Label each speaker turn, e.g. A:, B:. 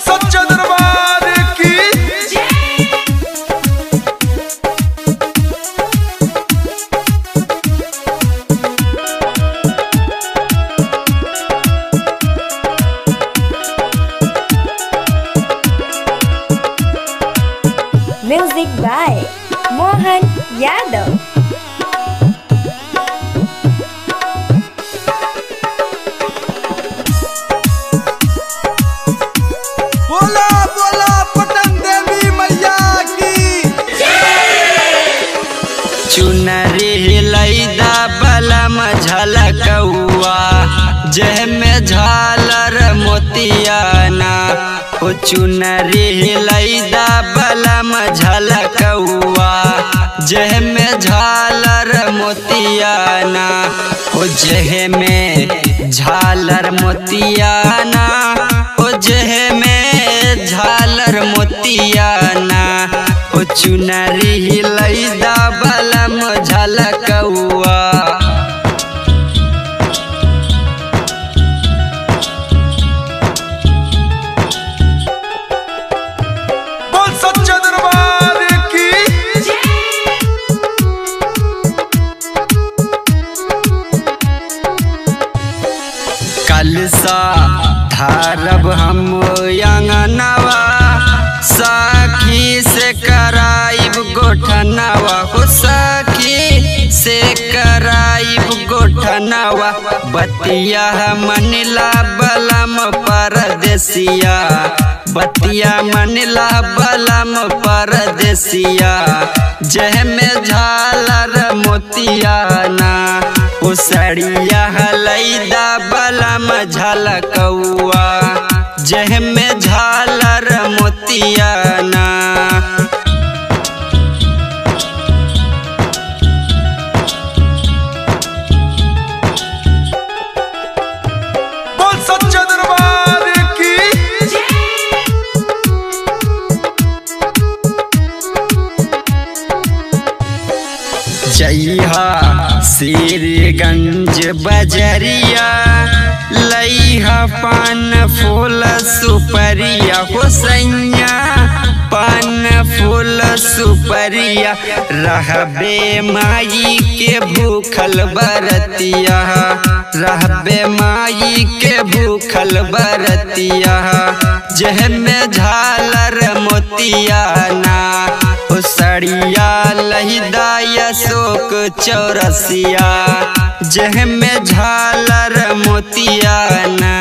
A: सच्चा दरबार की
B: म्यूजिक बाय मोहन यादव।
A: बोला बोला पटन देवी मैया की।
C: चुनरी लैदा बलम झलकौआ जह में झालर मोतियाना। ओ चुनरी लैदा बलम झलकौआ जह में झालर मोतियाना। ओ जह में झालर मोतियाना। ओ जह में झालर मोतियाना। ओ चुनरी लैदा बलम झलकौआ।
A: बोल सच्चा दरबार की।
C: कलसा धारब हम अंगनवा सखी से कराइब गोठनवा। हो सखी से कराइब गोठनवा। बतिया मनला बलम परदेसिया। बतिया मनला बलम परदेसिया। जह में झालर मोतियाना। ओ सड़िया लैदा बलम झलकौआ जह में झालर मोतियाना।
A: बोल सच्चा दरबार की।
C: जइहा श्रीगंज बजरिया लइहा पान फूल सुपरिया। हो सैया पान फूल सुपरिया। रहबे माई के भूखल बरतिया। रहबे माई के भूखल बरतिया। जह में झालर मोतियाना। ओ सड़िया लहिदा अशोक चौरसिया। जह में झालर मोतियाना।